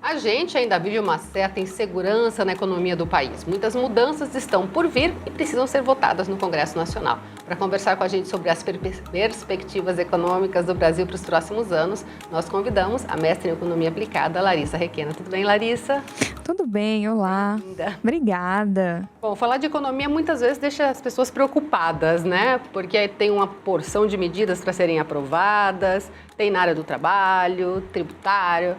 A gente ainda vive uma certa insegurança na economia do país. Muitas mudanças estão por vir e precisam ser votadas no Congresso Nacional. Para conversar com a gente sobre as perspectivas econômicas do Brasil para os próximos anos, nós convidamos a mestre em Economia Aplicada, Larissa Requena. Tudo bem, Larissa? Tudo bem, olá. Linda. Obrigada. Bom, falar de economia muitas vezes deixa as pessoas preocupadas, né? Porque tem uma porção de medidas para serem aprovadas, tem na área do trabalho, tributário.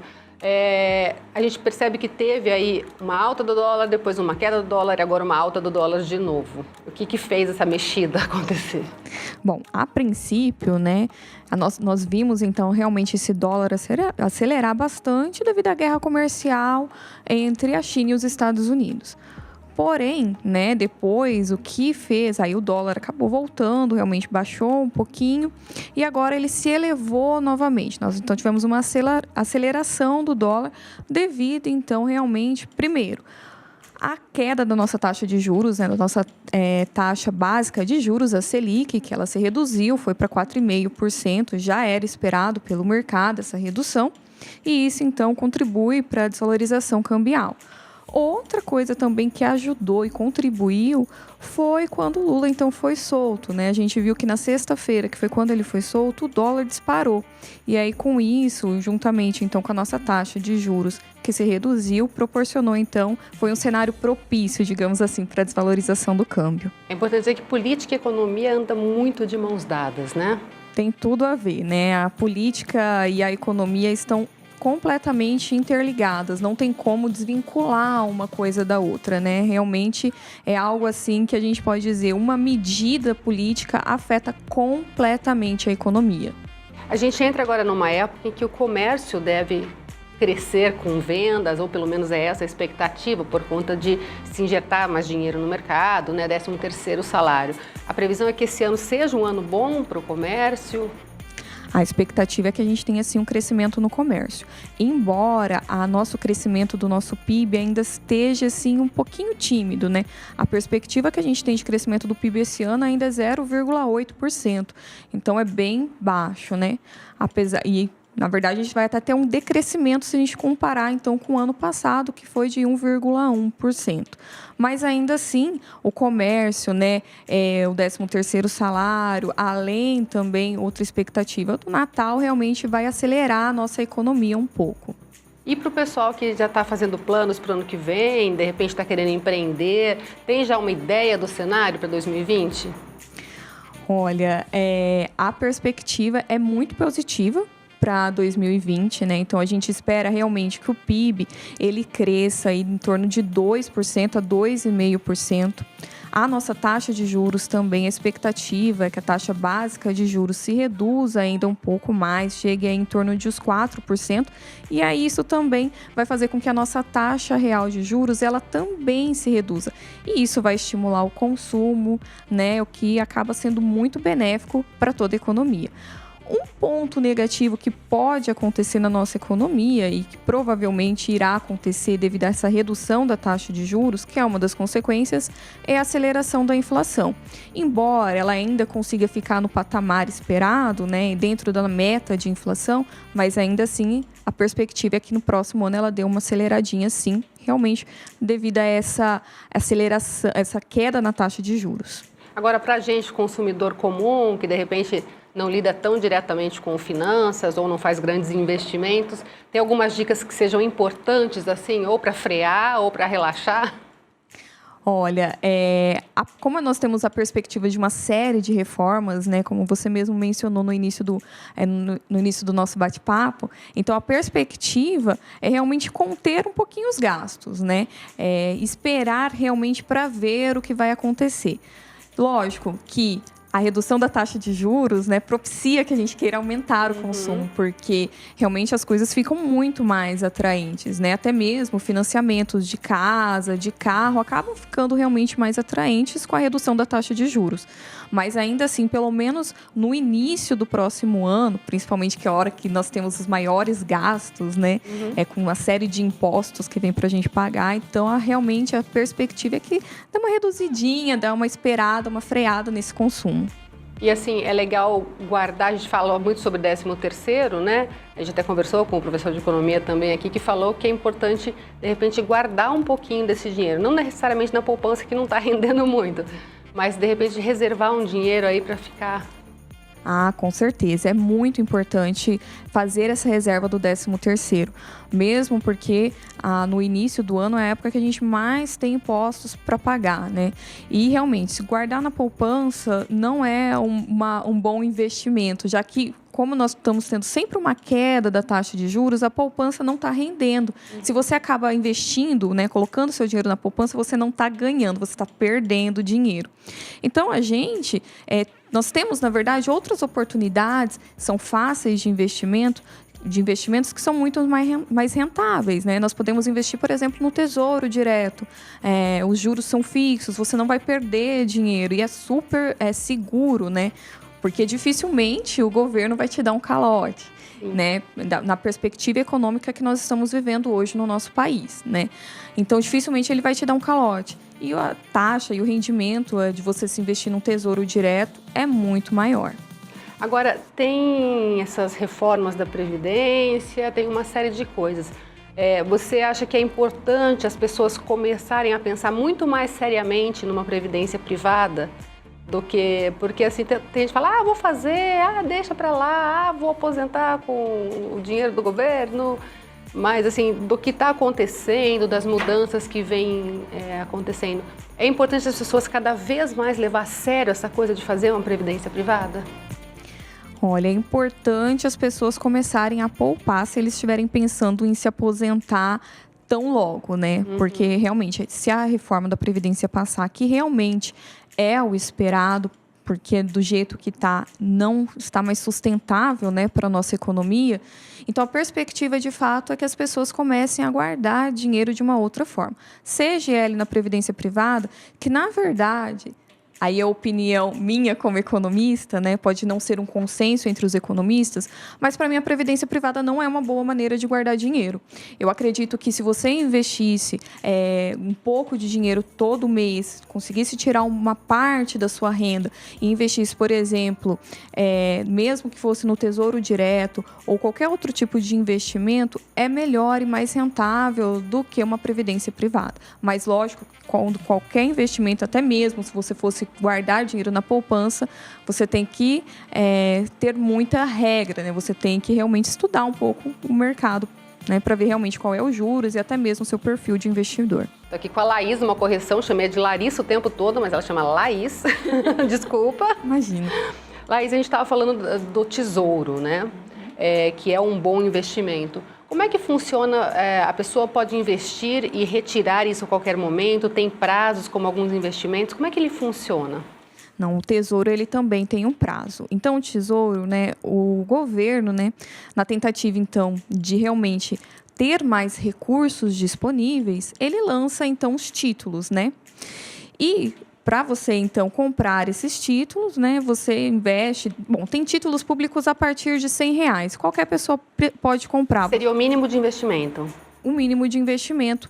A gente percebe que teve aí uma alta do dólar, depois uma queda do dólar e agora uma alta do dólar de novo. O que fez essa mexida acontecer? Bom, a princípio, né, nós vimos então realmente esse dólar acelerar bastante devido à guerra comercial entre a China e os Estados Unidos. Porém, né, depois o que fez, aí o dólar acabou voltando, realmente baixou um pouquinho e agora ele se elevou novamente. Nós então tivemos uma aceleração do dólar devido então realmente, primeiro, a queda da nossa taxa de juros, né, da nossa taxa básica de juros, a Selic, que ela se reduziu, foi para 4,5%, já era esperado pelo mercado essa redução e isso então contribui para a desvalorização cambial. Outra coisa também que ajudou e contribuiu foi quando o Lula então foi solto, né? A gente viu que na sexta-feira, que foi quando ele foi solto, o dólar disparou. E aí com isso, juntamente então com a nossa taxa de juros que se reduziu, proporcionou então, foi um cenário propício, digamos assim, para a desvalorização do câmbio. É importante dizer que política e economia andam muito de mãos dadas, né? Tem tudo a ver, né? A política e a economia estão completamente interligadas, não tem como desvincular uma coisa da outra, né? Realmente é algo assim que a gente pode dizer, uma medida política afeta completamente a economia. A gente entra agora numa época em que o comércio deve crescer com vendas, ou pelo menos é essa a expectativa, por conta de se injetar mais dinheiro no mercado, né? 13º salário. A previsão é que esse ano seja um ano bom para o comércio. A expectativa é que a gente tenha, assim, um crescimento no comércio. Embora o nosso crescimento do nosso PIB ainda esteja, assim, um pouquinho tímido, né? A perspectiva que a gente tem de crescimento do PIB esse ano ainda é 0,8%. Então, é bem baixo, né? Na verdade, a gente vai até ter um decrescimento se a gente comparar, então, com o ano passado, que foi de 1,1%. Mas, ainda assim, o comércio, né, o 13º salário, além também, outra expectativa do Natal, realmente vai acelerar a nossa economia um pouco. E para o pessoal que já está fazendo planos para o ano que vem, de repente está querendo empreender, tem já uma ideia do cenário para 2020? Olha, a perspectiva é muito positiva para 2020, né? Então a gente espera realmente que o PIB ele cresça aí em torno de 2% a 2,5%. A nossa taxa de juros também, a expectativa é que a taxa básica de juros se reduza ainda um pouco mais, chegue aí em torno de uns 4%, e aí isso também vai fazer com que a nossa taxa real de juros ela também se reduza. E isso vai estimular o consumo, né? O que acaba sendo muito benéfico para toda a economia. Um ponto negativo que pode acontecer na nossa economia e que provavelmente irá acontecer devido a essa redução da taxa de juros, que é uma das consequências, é a aceleração da inflação. Embora ela ainda consiga ficar no patamar esperado, né, dentro da meta de inflação, mas ainda assim a perspectiva é que no próximo ano ela dê uma aceleradinha sim, realmente devido a essa aceleração, essa queda na taxa de juros. Agora, para a gente, consumidor comum, que de repente não lida tão diretamente com finanças ou não faz grandes investimentos, tem algumas dicas que sejam importantes, assim, ou para frear ou para relaxar? Olha, como nós temos a perspectiva de uma série de reformas, né, como você mesmo mencionou no início do nosso bate-papo, então a perspectiva é realmente conter um pouquinho os gastos, né, esperar realmente para ver o que vai acontecer. Lógico que a redução da taxa de juros, né, propicia que a gente queira aumentar o consumo, porque realmente as coisas ficam muito mais atraentes, né? Até mesmo financiamentos de casa, de carro, acabam ficando realmente mais atraentes com a redução da taxa de juros. Mas ainda assim, pelo menos no início do próximo ano, principalmente que é a hora que nós temos os maiores gastos, né? Com uma série de impostos que vem para a gente pagar. Então, realmente a perspectiva é que dá uma reduzidinha, dá uma esperada, uma freada nesse consumo. E assim, é legal guardar, a gente fala muito sobre 13º, né? A gente até conversou com o professor de economia também aqui, que falou que é importante, de repente, guardar um pouquinho desse dinheiro. Não necessariamente na poupança, que não está rendendo muito, mas de repente reservar um dinheiro aí para ficar... Ah, com certeza. É muito importante fazer essa reserva do 13º. Mesmo porque no início do ano é a época que a gente mais tem impostos para pagar, né? E realmente, se guardar na poupança não é um bom investimento, já que, como nós estamos tendo sempre uma queda da taxa de juros, a poupança não está rendendo. Se você acaba investindo, né, colocando seu dinheiro na poupança, você não está ganhando, você está perdendo dinheiro. Então, nós temos, na verdade, outras oportunidades, são fáceis de investimentos que são muito mais rentáveis, né? Nós podemos investir, por exemplo, no Tesouro Direto. Os juros são fixos, você não vai perder dinheiro e é super seguro, né? Porque dificilmente o governo vai te dar um calote, né? Na perspectiva econômica que nós estamos vivendo hoje no nosso país, né? Então, dificilmente ele vai te dar um calote. E a taxa e o rendimento de você se investir num Tesouro Direto é muito maior. Agora, tem essas reformas da Previdência, tem uma série de coisas. Você acha que é importante as pessoas começarem a pensar muito mais seriamente numa previdência privada do que... Porque assim, tem gente que fala, vou fazer, deixa pra lá, vou aposentar com o dinheiro do governo. Mas assim, do que está acontecendo, das mudanças que vêm acontecendo, é importante as pessoas cada vez mais levar a sério essa coisa de fazer uma previdência privada? Olha, é importante as pessoas começarem a poupar se eles estiverem pensando em se aposentar tão logo, né? Porque realmente, se a reforma da Previdência passar, que realmente é o esperado, porque do jeito que está, não está mais sustentável, né, para a nossa economia. Então, a perspectiva, de fato, é que as pessoas comecem a guardar dinheiro de uma outra forma. Seja ele na previdência privada, que, na verdade, aí a opinião minha como economista, né, pode não ser um consenso entre os economistas, mas para mim a previdência privada não é uma boa maneira de guardar dinheiro. Eu acredito que se você investisse um pouco de dinheiro todo mês, conseguisse tirar uma parte da sua renda e investisse, por exemplo, mesmo que fosse no Tesouro Direto ou qualquer outro tipo de investimento, é melhor e mais rentável do que uma previdência privada. Mas, lógico, quando qualquer investimento, até mesmo se você fosse guardar dinheiro na poupança, você tem que ter muita regra, né? Você tem que realmente estudar um pouco o mercado, né, para ver realmente qual é os juros e até mesmo o seu perfil de investidor. Estou aqui com a Laís, uma correção, chamei de Larissa o tempo todo, mas ela chama Laís. Desculpa. Imagina. Laís, a gente estava falando do Tesouro, né? Que é um bom investimento. Como é que funciona? A pessoa pode investir e retirar isso a qualquer momento? Tem prazos como alguns investimentos? Como é que ele funciona? Não, o Tesouro ele também tem um prazo. Então, o Tesouro, né, o governo, né, na tentativa, então, de realmente ter mais recursos disponíveis, ele lança, então, os títulos, né? E para você, então, comprar esses títulos, né, você investe... Bom, tem títulos públicos a partir de R$100. Qualquer pessoa pode comprar. Seria o mínimo de investimento? O mínimo de investimento,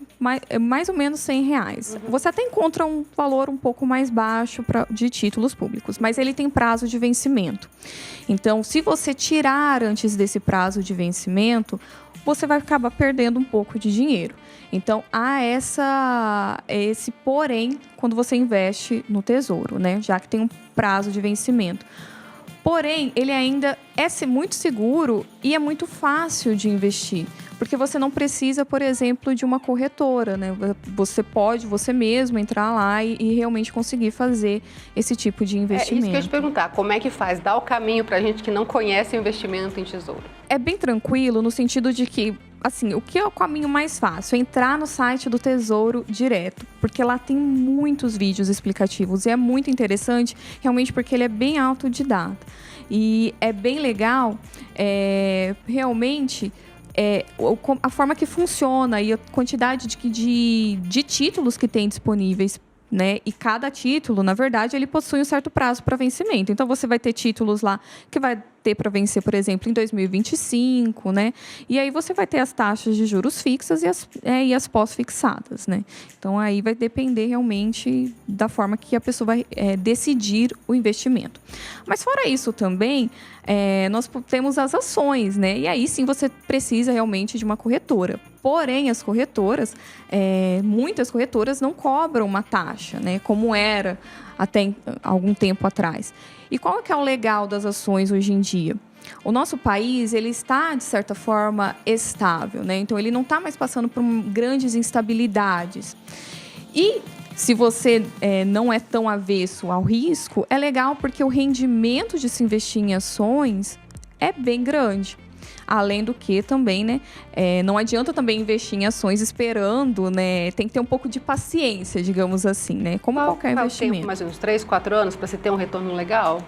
mais ou menos R$100. Você até encontra um valor um pouco mais baixo de títulos públicos, mas ele tem prazo de vencimento. Então, se você tirar antes desse prazo de vencimento, você vai acabar perdendo um pouco de dinheiro. Então, há esse porém quando você investe no Tesouro, né? Já que tem um prazo de vencimento. Porém, ele ainda é muito seguro e é muito fácil de investir, porque você não precisa, por exemplo, de uma corretora, né? Você pode, você mesmo, entrar lá e realmente conseguir fazer esse tipo de investimento. Isso que eu ia te perguntar, como é que faz? Dá o caminho para a gente que não conhece o investimento em tesouro. É bem tranquilo, no sentido de que, assim, o que é o caminho mais fácil? É entrar no site do Tesouro Direto, porque lá tem muitos vídeos explicativos e é muito interessante, realmente, porque ele é bem autodidata. E é bem legal, realmente, a forma que funciona e a quantidade de títulos que tem disponíveis, né? E cada título, na verdade, ele possui um certo prazo para vencimento. Então, você vai ter títulos lá que vai ter para vencer, por exemplo, em 2025, né? E aí você vai ter as taxas de juros fixas e as pós-fixadas, né? Então, aí vai depender realmente da forma que a pessoa vai decidir o investimento. Mas, fora isso também, nós temos as ações, né? E aí sim você precisa realmente de uma corretora. Porém, as corretoras, muitas corretoras não cobram uma taxa, né? Como era até algum tempo atrás. E qual que é o legal das ações hoje em dia? O nosso país, ele está, de certa forma, estável, né? Então, ele não está mais passando por grandes instabilidades. E se você não é tão avesso ao risco, é legal porque o rendimento de se investir em ações é bem grande. Além do que também, né? Não adianta também investir em ações esperando, né? Tem que ter um pouco de paciência, digamos assim, né? Como qualquer investimento. Tempo, mais ou menos 3, 4 anos para você ter um retorno legal?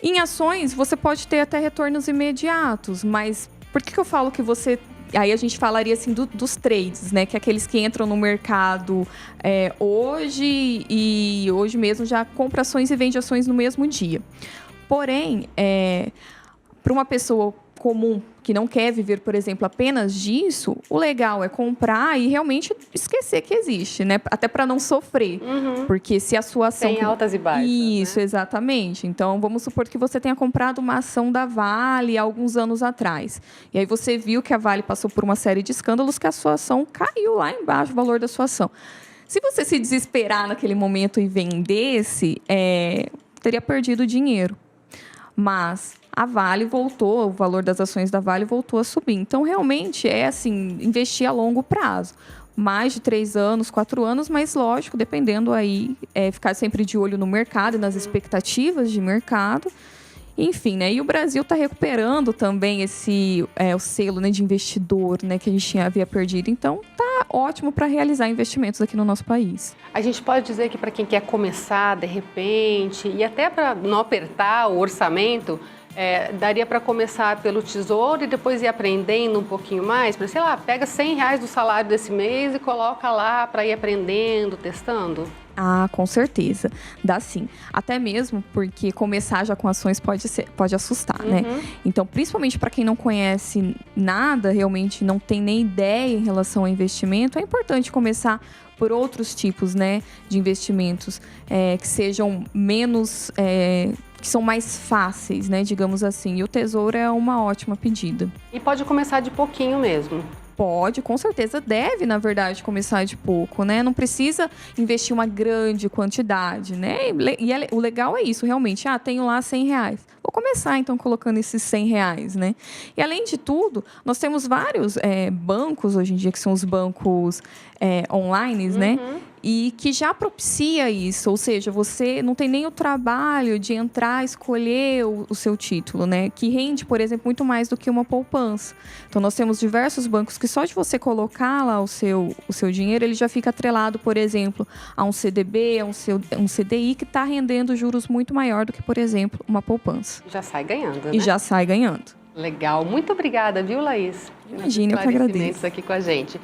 Em ações, você pode ter até retornos imediatos, mas por que eu falo que você... Aí a gente falaria assim dos trades, né? Que é aqueles que entram no mercado hoje e hoje mesmo já compra ações e vende ações no mesmo dia. Porém, para uma pessoa comum que não quer viver, por exemplo, apenas disso, o legal é comprar e realmente esquecer que existe, né? Até para não sofrer. Porque se a sua ação... Tem altas e baixas. Isso, né? Exatamente. Então, vamos supor que você tenha comprado uma ação da Vale há alguns anos atrás. E aí você viu que a Vale passou por uma série de escândalos que a sua ação caiu lá embaixo, o valor da sua ação. Se você se desesperar naquele momento e vendesse, teria perdido dinheiro. Mas a Vale voltou, o valor das ações da Vale voltou a subir. Então, realmente, assim, investir a longo prazo. Mais de 3 anos, 4 anos, mas lógico, dependendo aí, ficar sempre de olho no mercado e nas expectativas de mercado. Enfim, né? E o Brasil está recuperando também o selo, né, de investidor, né, que a gente havia perdido. Então, tá ótimo para realizar investimentos aqui no nosso país. A gente pode dizer que para quem quer começar, de repente, e até para não apertar o orçamento, daria para começar pelo Tesouro e depois ir aprendendo um pouquinho mais? Sei lá, pega R$100 do salário desse mês e coloca lá para ir aprendendo, testando? Ah, com certeza. Dá sim. Até mesmo porque começar já com ações pode assustar, né? Então, principalmente para quem não conhece nada, realmente não tem nem ideia em relação ao investimento, é importante começar por outros tipos, né, de investimentos que sejam menos... que são mais fáceis, né, digamos assim. E o Tesouro é uma ótima pedida. E pode começar de pouquinho mesmo? Pode, com certeza. Deve, na verdade, começar de pouco, né? Não precisa investir uma grande quantidade, né? O legal é isso, realmente. Tenho lá R$100. Vou começar, então, colocando esses R$100, né? E, além de tudo, nós temos vários bancos, hoje em dia, que são os bancos online, né? E que já propicia isso, ou seja, você não tem nem o trabalho de entrar, escolher o seu título, né? Que rende, por exemplo, muito mais do que uma poupança. Então, nós temos diversos bancos que só de você colocar lá o seu dinheiro, ele já fica atrelado, por exemplo, a um CDB, a um CDI, que está rendendo juros muito maior do que, por exemplo, uma poupança. Já sai ganhando, né? E já sai ganhando. Legal. Muito obrigada, viu, Laís? Imagina, eu que agradeço. Aqui com a gente.